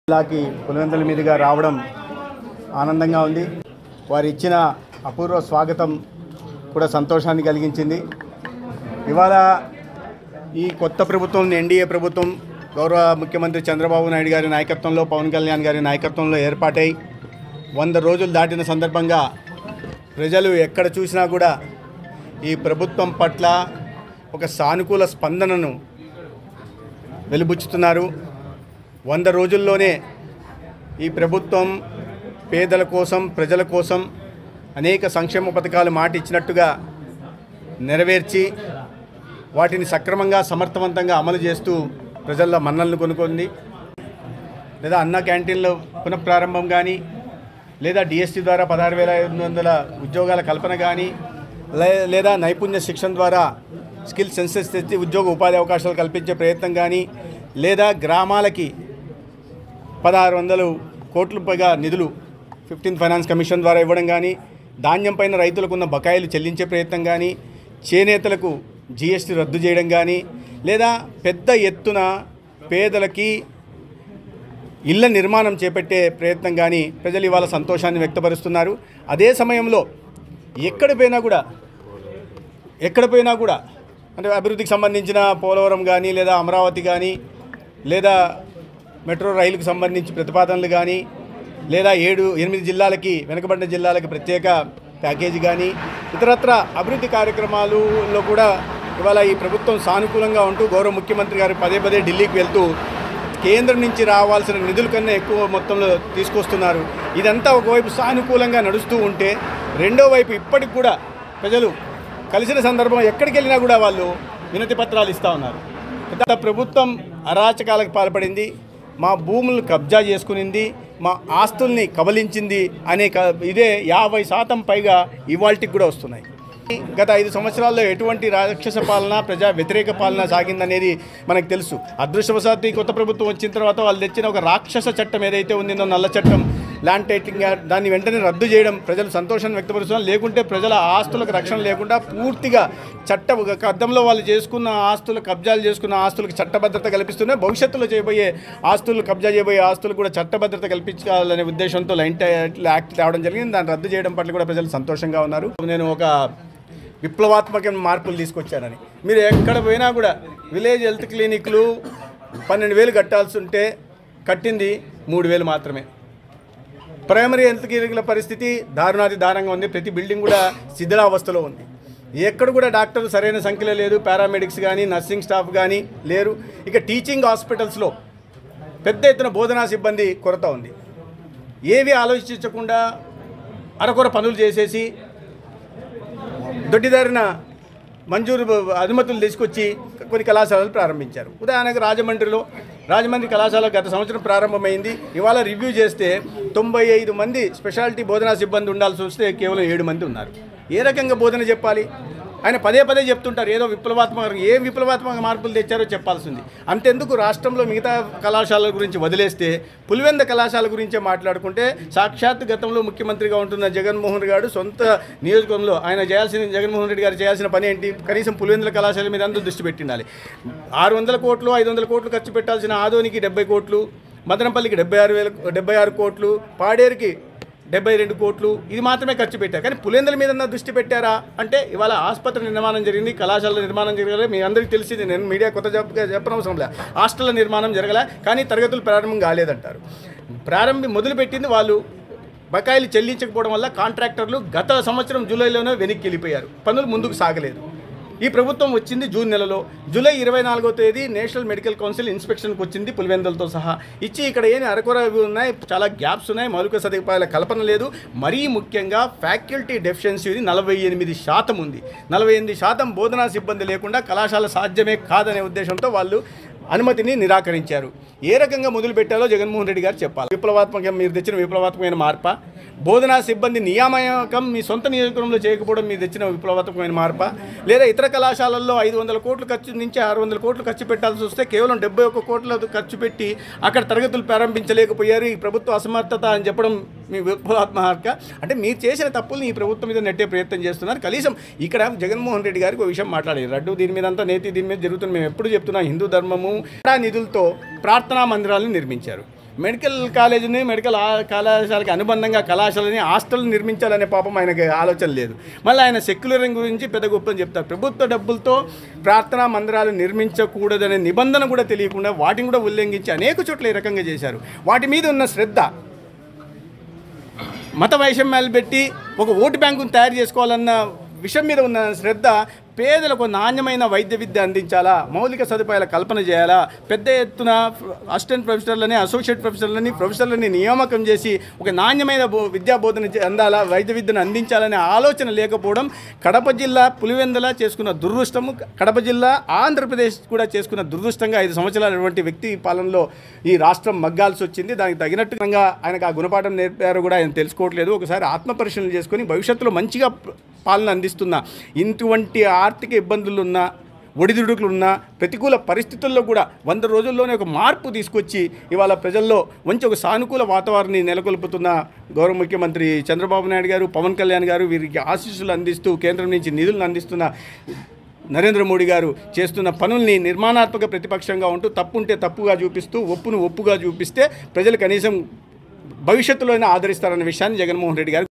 జిల్లాకి పులివెందుల మీదుగా రావడం ఆనందంగా ఉంది. వారు ఇచ్చిన అపూర్వ స్వాగతం కూడా సంతోషాన్ని కలిగించింది. ఇవాళ ఈ కొత్త ప్రభుత్వం ఎన్డీఏ ప్రభుత్వం గౌరవ ముఖ్యమంత్రి చంద్రబాబు నాయుడు గారి నాయకత్వంలో, పవన్ కళ్యాణ్ గారి నాయకత్వంలో ఏర్పాటై 100 రోజులు దాటిన సందర్భంగా ప్రజలు ఎక్కడ చూసినా కూడా ఈ ప్రభుత్వం పట్ల ఒక సానుకూల స్పందనను వెలుబుచ్చుతున్నారు. 100 రోజుల్లోనే ఈ ప్రభుత్వం పేదల కోసం, ప్రజల కోసం అనేక సంక్షేమ పథకాలు మాట ఇచ్చినట్టుగా నెరవేర్చి వాటిని సక్రమంగా, సమర్థవంతంగా అమలు చేస్తూ ప్రజల్లో మన్నలను కొనుక్కుంది. లేదా అన్న క్యాంటీన్లో పునఃప్రారంభం కానీ, లేదా డిఎస్టీ ద్వారా 16,500 ఉద్యోగాల కల్పన కానీ, లేదా నైపుణ్య శిక్షణ ద్వారా స్కిల్ సెన్సెస్ తెచ్చి ఉద్యోగ ఉపాధి అవకాశాలు కల్పించే ప్రయత్నం కానీ, లేదా గ్రామాలకి 1,600 కోట్ల పైగా నిధులు 15th ఫైనాన్స్ కమిషన్ ద్వారా ఇవ్వడం కానీ, ధాన్యం పైన రైతులకు ఉన్న బకాయిలు చెల్లించే ప్రయత్నం కానీ, చేనేతలకు జిఎస్టీ రద్దు చేయడం కానీ, లేదా పెద్ద ఎత్తున పేదలకి ఇళ్ల నిర్మాణం చేపట్టే ప్రయత్నం కానీ ప్రజలు ఇవాళ సంతోషాన్ని వ్యక్తపరుస్తున్నారు. అదే సమయంలో ఎక్కడ పోయినా కూడా అంటే అభివృద్ధికి సంబంధించిన పోలవరం కానీ, లేదా అమరావతి కానీ, లేదా మెట్రో రైలుకు సంబంధించి ప్రతిపాదనలు కానీ, లేదా 7-8 జిల్లాలకి, వెనుకబడిన జిల్లాలకి ప్రత్యేక ప్యాకేజీ కానీ, ఇతరత్ర అభివృద్ధి కార్యక్రమాలలో కూడా ఇవాళ ఈ ప్రభుత్వం సానుకూలంగా ఉంటూ గౌరవ ముఖ్యమంత్రి గారు పదే ఢిల్లీకి వెళ్తూ కేంద్రం నుంచి రావాల్సిన నిధుల కన్నా ఎక్కువ మొత్తంలో తీసుకొస్తున్నారు. ఇదంతా ఒకవైపు సానుకూలంగా నడుస్తూ ఉంటే, రెండో వైపు ఇప్పటికి కూడా ప్రజలు కలిసిన సందర్భం ఎక్కడికి వెళ్ళినా కూడా వాళ్ళు వినతి పత్రాలు ఇస్తూ ఉన్నారు. ప్రభుత్వం అరాచకాలకు పాల్పడింది, మా భూములను కబ్జా చేసుకునింది, మా ఆస్తుల్ని కబలించింది అనే ఇదే 50% పైగా ఇవాల్టికి కూడా వస్తున్నాయి. గత 5 సంవత్సరాల్లో ఎటువంటి రాక్షస పాలన, ప్రజా వ్యతిరేక పాలన సాగిందనేది మనకు తెలుసు. అదృష్టవశాత్తు కొత్త ప్రభుత్వం వచ్చిన తర్వాత వాళ్ళు తెచ్చిన ఒక రాక్షస చట్టం ఏదైతే ఉందో, నల్ల చట్టం, ల్యాండ్ టైటిలింగ్, దాన్ని వెంటనే రద్దు చేయడం ప్రజలు సంతోషాన్ని వ్యక్తపరుస్తున్నారు. లేకుంటే ప్రజల ఆస్తులకు రక్షణ లేకుండా పూర్తిగా అద్దంలో వాళ్ళు చేసుకున్న ఆస్తులు, కబ్జాలు చేసుకున్న ఆస్తులకు చట్టభద్రత కల్పిస్తున్నాయి. భవిష్యత్తులో చేయబోయే ఆస్తులు, కబ్జా చేయబోయే ఆస్తులు కూడా చట్టభద్రత కల్పించాలనే ఉద్దేశంతో ల్యాండ్ టైటిల్ యాక్ట్ తేవడం జరిగింది. దాన్ని రద్దు చేయడం పట్ల కూడా ప్రజలు సంతోషంగా ఉన్నారు. నేను ఒక విప్లవాత్మక మార్పులు తీసుకొచ్చానని, మీరు ఎక్కడ పోయినా కూడా విలేజ్ హెల్త్ క్లినిక్లు 12,000 కట్టాల్సి ఉంటే కట్టింది 3,000 మాత్రమే. ప్రైమరీ హెల్త్ క్లినిక్ల పరిస్థితి దారుణంగా ఉంది. ప్రతి బిల్డింగ్ కూడా శిథిలావస్థలో ఉంది. ఎక్కడ కూడా డాక్టర్లు సరైన సంఖ్యలో లేదు, పారామెడిక్స్ కానీ, నర్సింగ్ స్టాఫ్ కానీ లేరు. ఇక టీచింగ్ హాస్పిటల్స్లో పెద్ద ఎత్తున బోధనా సిబ్బంది కొరత ఉంది. ఏవి ఆలోచించకుండా అరకొర పనులు చేసేసి దొడ్డిదారిన అనుమతులు తీసుకొచ్చి కొన్ని కళాశాలలు ప్రారంభించారు. ఉదాహరణకు రాజమండ్రి కళాశాల గత సంవత్సరం ప్రారంభమైంది. ఇవాళ రివ్యూ చేస్తే 95 మంది స్పెషాలిటీ బోధనా సిబ్బంది ఉండాల్సి వస్తే కేవలం 7 మంది ఉన్నారు. ఏ రకంగా బోధన చెప్పాలి? ఆయన పదే చెప్తుంటారు ఏదో విప్లవాత్మక మార్పులు తెచ్చారో చెప్పాల్సింది. అంతెందుకు రాష్ట్రంలో మిగతా కళాశాలల గురించి వదిలేస్తే పులివెంద కళాశాల గురించే మాట్లాడుకుంటే, సాక్షాత్ గతంలో ముఖ్యమంత్రిగా ఉంటున్న జగన్మోహన్ రెడ్డి గారు సొంత నియోజకవర్గంలో జగన్మోహన్ రెడ్డి గారు చేయాల్సిన పని ఏంటి? కనీసం పులివెందుల కళాశాల మీద అందరూ దృష్టి పెట్టిండాలి. 600 కోట్లు, 500 కోట్లు ఖర్చు పెట్టాల్సిన ఆదోనికి 70 కోట్లు, మదనపల్లికి 76 కోట్లు, పాడేరుకి 72 కోట్లు, ఇది మాత్రమే ఖర్చు పెట్టారు. కానీ పులివెందుల మీద దృష్టి పెట్టారా అంటే, ఇవాళ ఆసుపత్రి నిర్మాణం జరిగింది, కళాశాల నిర్మాణం జరగలేదు. మీ అందరికీ తెలిసింది, నేను మీడియా కొత్త చెప్పనవసరం లేదు. హాస్టళ్ల నిర్మాణం జరగలే, కానీ తరగతులు ప్రారంభం కాలేదంటారు. మొదలుపెట్టింది వాళ్ళు బకాయిలు చెల్లించకపోవడం వల్ల కాంట్రాక్టర్లు గత సంవత్సరం జూలైలోనే వెనక్కి వెళ్ళిపోయారు. పనులు ముందుకు సాగలేదు. ఈ ప్రభుత్వం వచ్చింది జూన్ నెలలో. జూలై 24వ తేదీ నేషనల్ మెడికల్ కౌన్సిల్ ఇన్స్పెక్షన్కి వచ్చింది పులివెందులతో సహా. ఇచ్చి ఇక్కడ అరకొర ఉన్నాయి, చాలా గ్యాప్స్ ఉన్నాయి, మౌలిక సదుపాయాల కల్పన లేదు. మరీ ముఖ్యంగా ఫ్యాకల్టీ డెఫిషియన్సీ 48% ఉంది. 48% బోధనా సిబ్బంది లేకుండా కళాశాల సాధ్యమే కాదనే ఉద్దేశంతో వాళ్ళు అనుమతిని నిరాకరించారు. ఏ రకంగా మొదలు పెట్టాలో జగన్మోహన్ రెడ్డి గారు చెప్పాలి. మీరు తెచ్చిన విప్లవాత్మకమైన మార్ప, బోధనా సిబ్బంది నియామకం మీ సొంత నియోజకవర్గంలో చేయకపోవడం మీరు తెచ్చిన విప్లవాత్మకమైన మార్ప, లేదా ఇతర కళాశాలల్లో 500 కోట్లు ఖర్చు నుంచి 600 కోట్లు ఖర్చు పెట్టాల్సి వస్తే కేవలం 71 కోట్ల ఖర్చు పెట్టి అక్కడ తరగతులు ప్రారంభించలేకపోయారు. ఈ ప్రభుత్వ అసమర్థత అని చెప్పడం మీ విప్లవాత్మక అంటే, మీరు చేసిన తప్పుల్ని ఈ ప్రభుత్వం మీద నెట్టే ప్రయత్నం చేస్తున్నారు. కనీసం ఇక్కడ జగన్మోహన్ రెడ్డి గారికి ఒక విషయం మాట్లాడారు. రడ్డు దీని మీద అంతా నేతి దీని మీద జరుగుతుంది. మేము ఎప్పుడు చెప్తున్నాం, హిందూ ధర్మము నిధులతో ప్రార్థనా మందిరాలను నిర్మించారు. మెడికల్ కాలేజీని కళాశాలకి అనుబంధంగా కళాశాలని హాస్టల్ నిర్మించాలనే పాపం ఆయనకి ఆలోచన లేదు. మళ్ళీ ఆయన సెక్యులరింగ్ గురించి పెద్ద గొప్పని చెప్తారు. ప్రభుత్వ డబ్బులతో ప్రార్థనా మందిరాలు నిర్మించకూడదనే నిబంధన కూడా తెలియకుండా వాటిని కూడా ఉల్లంఘించి అనేక చోట్ల ఈ రకంగా చేశారు. వాటి మీద ఉన్న శ్రద్ధ, మత వైషమ్యాలు పెట్టి ఒక ఓటు బ్యాంకును తయారు చేసుకోవాలన్న విషయం మీద ఉన్న శ్రద్ధ, పేదలకు నాణ్యమైన వైద్య విద్య అందించాలా, మౌలిక సదుపాయాల కల్పన చేయాలా, పెద్ద ఎత్తున అసిస్టెంట్ ప్రొఫెసర్లని, అసోసియేట్ ప్రొఫెసర్లని నియామకం చేసి ఒక నాణ్యమైన విద్యా బోధన అందాలా, వైద్య విద్యను అందించాలనే ఆలోచన లేకపోవడం కడప జిల్లా పులివెందుల చేసుకున్న దురదృష్టము. కడప జిల్లా ఆంధ్రప్రదేశ్ కూడా చేసుకున్న దురదృష్టంగా 5 సంవత్సరాలటువంటి వ్యక్తి పాలనలో ఈ రాష్ట్రం మగ్గాల్సి వచ్చింది. దానికి తగినట్టుగా ఆయనకు ఆ గుణపాఠం నేర్పారో కూడా ఆయన తెలుసుకోవట్లేదు. ఒకసారి ఆత్మపరిశీలన చేసుకొని భవిష్యత్తులో మంచిగా పాలన అందిస్తున్న, ఇటువంటి ఆర్థిక ఇబ్బందులున్న, ఒడిదుడుకులున్న, ప్రతికూల పరిస్థితుల్లో కూడా 100 రోజుల్లోనే ఒక మార్పు తీసుకొచ్చి ఇవాళ ప్రజల్లో మంచి ఒక సానుకూల వాతావరణాన్ని నెలకొల్పుతున్న గౌరవ ముఖ్యమంత్రి చంద్రబాబు నాయుడు గారు, పవన్ కళ్యాణ్ గారు, వీరికి ఆశీస్సులు అందిస్తూ కేంద్రం నుంచి నిధులను అందిస్తున్న నరేంద్ర మోడీ గారు చేస్తున్న పనుల్ని నిర్మాణాత్మక ప్రతిపక్షంగా ఉంటూ తప్పుంటే తప్పుగా చూపిస్తూ ఒప్పును ఒప్పుగా చూపిస్తే ప్రజలు కనీసం భవిష్యత్తులోనే ఆదరిస్తారన్న విషయాన్ని జగన్మోహన్ రెడ్డి గారు